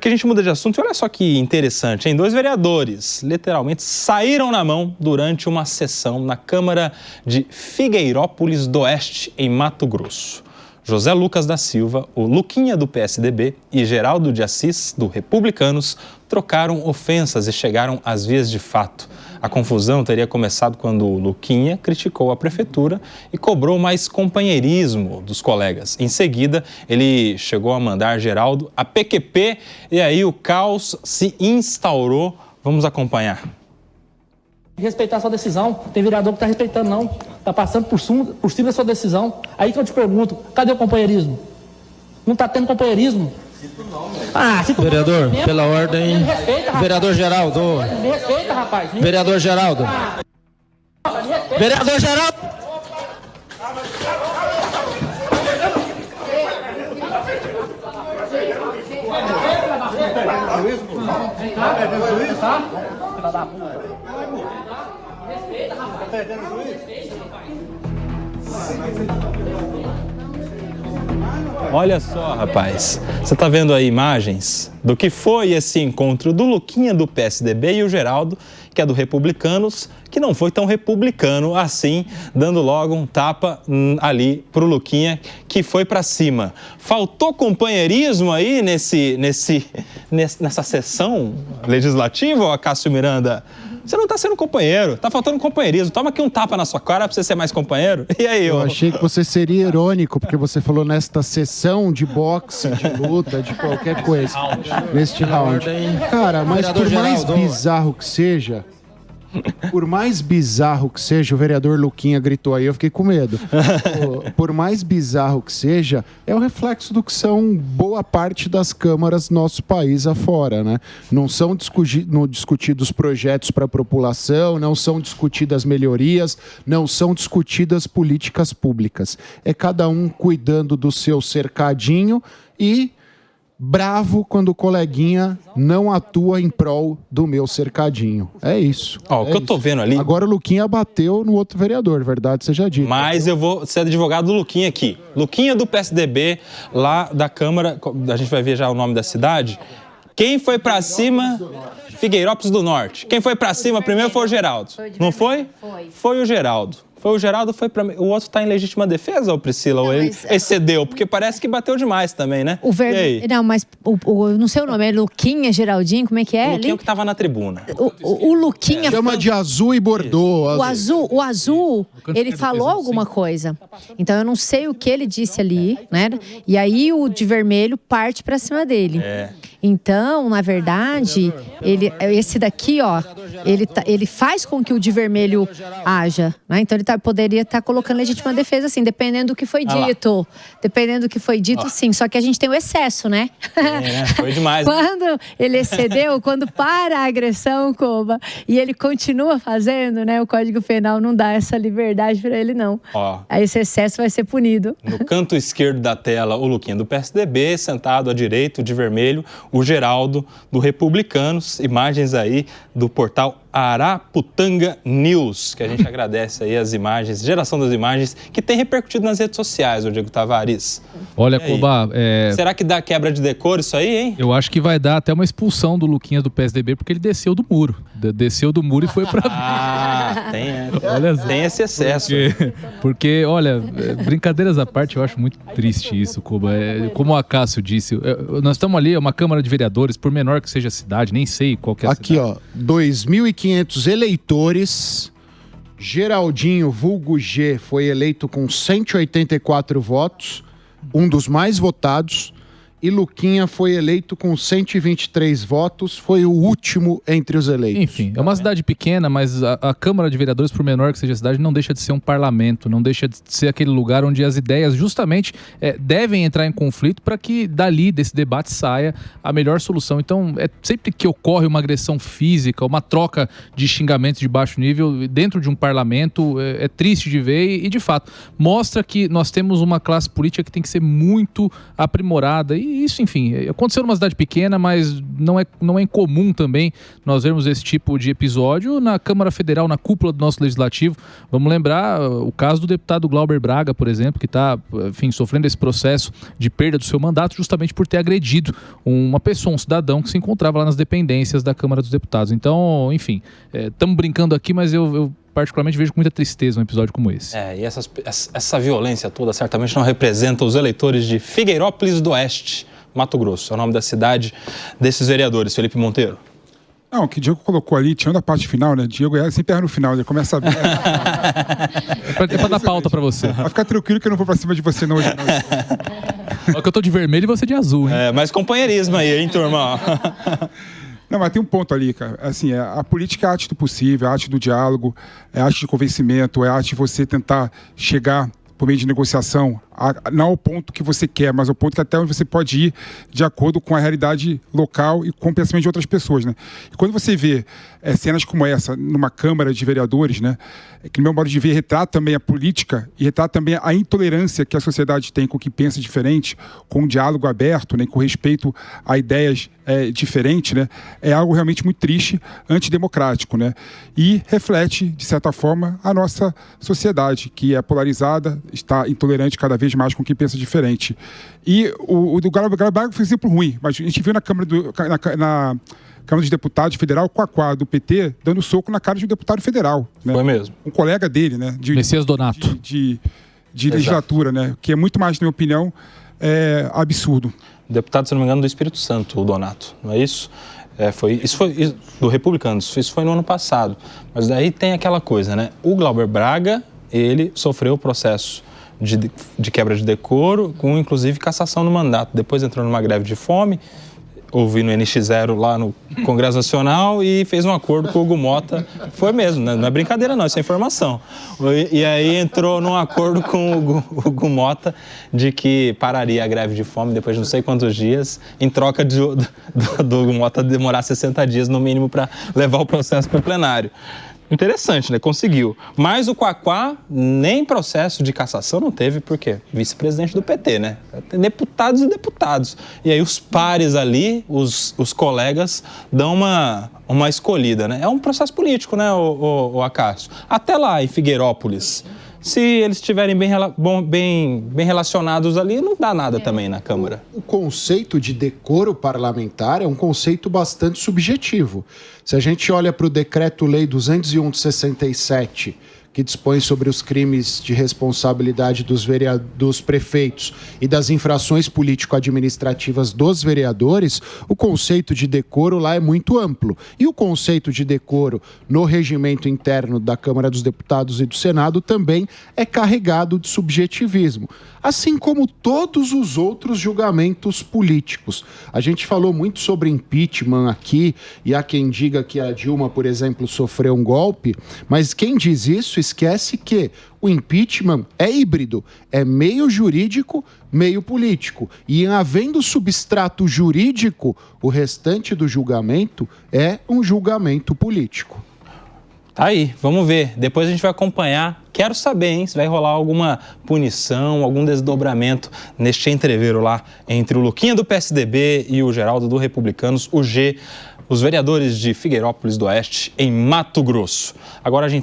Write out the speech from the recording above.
Que a gente muda de assunto e olha só que interessante, hein? 2 vereadores literalmente saíram na mão durante uma sessão na Câmara de Figueirópolis do Oeste, em Mato Grosso. José Lucas da Silva, o Luquinha do PSDB e Geraldo de Assis, do Republicanos, trocaram ofensas e chegaram às vias de fato. A confusão teria começado quando o Luquinha criticou a prefeitura e cobrou mais companheirismo dos colegas. Em seguida, ele chegou a mandar Geraldo a PQP e aí o caos se instaurou. Vamos acompanhar. Respeitar a sua decisão. Tem vereador que está respeitando, não. Está passando por cima da sua decisão. Aí que eu te pergunto, cadê o companheirismo? Não está tendo companheirismo? Vereador, pela ordem. Vereador Geraldo. Me respeita, rapaz. Vereador Geraldo. Vereador Geraldo. Olha só, rapaz, você tá vendo aí imagens do que foi esse encontro do Luquinha do PSDB e o Geraldo, que é do Republicanos, que não foi tão republicano assim, dando logo um tapa ali pro Luquinha, que foi pra cima. Faltou companheirismo aí nessa sessão legislativa, ó, Cássio Miranda? Você não tá sendo companheiro, tá faltando companheirismo. Toma aqui um tapa na sua cara pra você ser mais companheiro. E aí, Eu achei que você seria irônico, porque você falou nesta sessão de boxe, de luta, de qualquer coisa. Neste round. Cara, mas por mais bizarro que seja... Por mais bizarro que seja, o vereador Luquinha gritou aí, eu fiquei com medo. Por mais bizarro que seja, é o reflexo do que são boa parte das câmaras do nosso país afora, né? Não são discutidos projetos para a população, não são discutidas melhorias, não são discutidas políticas públicas. É cada um cuidando do seu cercadinho e... bravo quando o coleguinha não atua em prol do meu cercadinho. É isso. Ó, o que eu tô vendo ali... Agora o Luquinha bateu no outro vereador, verdade seja dita. Mas eu vou ser advogado do Luquinha aqui. Luquinha do PSDB, lá da Câmara... A gente vai ver já o nome da cidade. Quem foi pra cima... Figueirópolis do Norte. Quem foi pra cima primeiro foi o Geraldo. Não foi? Foi o Geraldo. Foi o Geraldo, foi pra mim. O outro tá em legítima defesa, ou Priscila? Ou ele excedeu? Porque parece que bateu demais também, né? Não, mas não sei o nome, é Luquinha, Geraldinho, como é que é? O Luquinha que tava na tribuna. O Luquinha... Chama de azul e bordô. O azul, ele falou alguma coisa. Então eu não sei o que ele disse ali, né? E aí o de vermelho parte pra cima dele. Então, na verdade, esse daqui, ó, ele faz com que o de vermelho haja, né? Então ele poderia estar colocando legítima defesa, assim, dependendo do que foi dito. Dependendo do que foi dito, sim. Só que a gente tem o excesso, né? Foi demais. Quando ele excedeu, quando para a agressão, Koba, e ele continua fazendo, né? O Código Penal não dá essa liberdade para ele, não. Aí esse excesso vai ser punido. No canto esquerdo da tela, o Luquinha do PSDB, sentado à direita, de vermelho, o Geraldo do Republicanos. Imagens aí do portal Araputanga News, que a gente agradece aí as imagens, geração das imagens, que tem repercutido nas redes sociais, o Diego Tavares. Olha, Koba... Será que dá quebra de decoro isso aí, hein? Eu acho que vai dar até uma expulsão do Luquinha do PSDB, porque ele desceu do muro. Desceu do muro e foi pra... tem esse excesso. Porque, olha, brincadeiras à parte, eu acho muito triste isso, Koba. Como o Acácio disse, nós estamos ali, é uma Câmara de Vereadores, por menor que seja a cidade, nem sei qual que é a cidade. Aqui, ó, 2.500 eleitores. Geraldinho, vulgo G, foi eleito com 184 votos, um dos mais votados. E Luquinha foi eleito com 123 votos, foi o último entre os eleitos. Enfim, é uma cidade pequena, mas a Câmara de Vereadores, por menor que seja a cidade, não deixa de ser um parlamento, não deixa de ser aquele lugar onde as ideias justamente devem entrar em conflito para que dali, desse debate, saia a melhor solução. Então, sempre que ocorre uma agressão física, uma troca de xingamentos de baixo nível dentro de um parlamento, é triste de ver e, de fato, mostra que nós temos uma classe política que tem que ser muito aprimorada e E isso, enfim, aconteceu numa cidade pequena, mas não é incomum também nós vermos esse tipo de episódio na Câmara Federal, na cúpula do nosso Legislativo. Vamos lembrar o caso do deputado Glauber Braga, por exemplo, que está, enfim, sofrendo esse processo de perda do seu mandato justamente por ter agredido uma pessoa, um cidadão que se encontrava lá nas dependências da Câmara dos Deputados. Então, enfim, estamos brincando aqui, mas eu particularmente vejo com muita tristeza um episódio como esse. E essa violência toda certamente não representa os eleitores de Figueirópolis do Oeste, Mato Grosso. É o nome da cidade desses vereadores, Felipe Monteiro. Não, o que o Diego colocou ali, tirando a parte final, né? Diego sempre erra no final, ele começa a... É pra dar pauta pra você. Vai ficar tranquilo que eu não vou pra cima de você não hoje, não. Olha que eu tô de vermelho e você de azul, hein? Mas companheirismo aí, hein, turma? Não, mas tem um ponto ali, cara. Assim, a política é a arte do possível, é a arte do diálogo, é a arte de convencimento, é a arte de você tentar chegar por meio de negociação, não ao ponto que você quer, mas ao ponto que até onde você pode ir de acordo com a realidade local e com o pensamento de outras pessoas, né? E quando você vê cenas como essa numa Câmara de Vereadores, né, que no meu modo de ver retrata também a política e retrata também a intolerância que a sociedade tem com quem pensa diferente, com um diálogo aberto, né, com respeito a ideias diferentes, né, é algo realmente muito triste, antidemocrático, né, e reflete, de certa forma, a nossa sociedade, que é polarizada, está intolerante cada vez mais com quem pensa diferente. E o do Glauber Braga foi um exemplo ruim, mas a gente viu na Câmara dos Deputados Federal, o Quaquá do PT dando soco na cara de um deputado federal. Né? Foi mesmo. Um colega dele, né? Messias Donato. De legislatura, né? Que é muito mais, na minha opinião, absurdo. Deputado, se não me engano, do Espírito Santo, o Donato, não é isso? Isso foi do Republicanos, isso foi no ano passado. Mas daí tem aquela coisa, né? O Glauber Braga, ele sofreu o processo de quebra de decoro, com inclusive cassação no mandato. Depois entrou numa greve de fome, ouvi no NX0 lá no Congresso Nacional e fez um acordo com o Hugo Mota. Foi mesmo, não é brincadeira não, isso é informação. E aí entrou num acordo com o Hugo Mota de que pararia a greve de fome depois de não sei quantos dias, em troca do Hugo Mota demorar 60 dias no mínimo para levar o processo para o plenário. Interessante, né? Conseguiu. Mas o Quaquá nem processo de cassação não teve, por quê? Vice-presidente do PT, né? Tem deputados e deputados. E aí os pares ali, os colegas, dão uma escolhida, né? É um processo político, né, o Acácio? Até lá, em Figueirópolis, se eles estiverem bem relacionados ali, não dá nada também na Câmara. O conceito de decoro parlamentar é um conceito bastante subjetivo. Se a gente olha para o Decreto-Lei 201 de 67, que dispõe sobre os crimes de responsabilidade dos prefeitos e das infrações político-administrativas dos vereadores, o conceito de decoro lá é muito amplo. E o conceito de decoro no regimento interno da Câmara dos Deputados e do Senado também é carregado de subjetivismo, assim como todos os outros julgamentos políticos. A gente falou muito sobre impeachment aqui, e há quem diga que a Dilma, por exemplo, sofreu um golpe, mas quem diz isso esquece que o impeachment é híbrido, é meio jurídico, meio político. E havendo substrato jurídico, o restante do julgamento é um julgamento político. Tá aí, vamos ver. Depois a gente vai acompanhar. Quero saber, hein, se vai rolar alguma punição, algum desdobramento neste entreveiro lá entre o Luquinha do PSDB e o Geraldo do Republicanos, o G, os vereadores de Figueirópolis do Oeste, em Mato Grosso. Agora a gente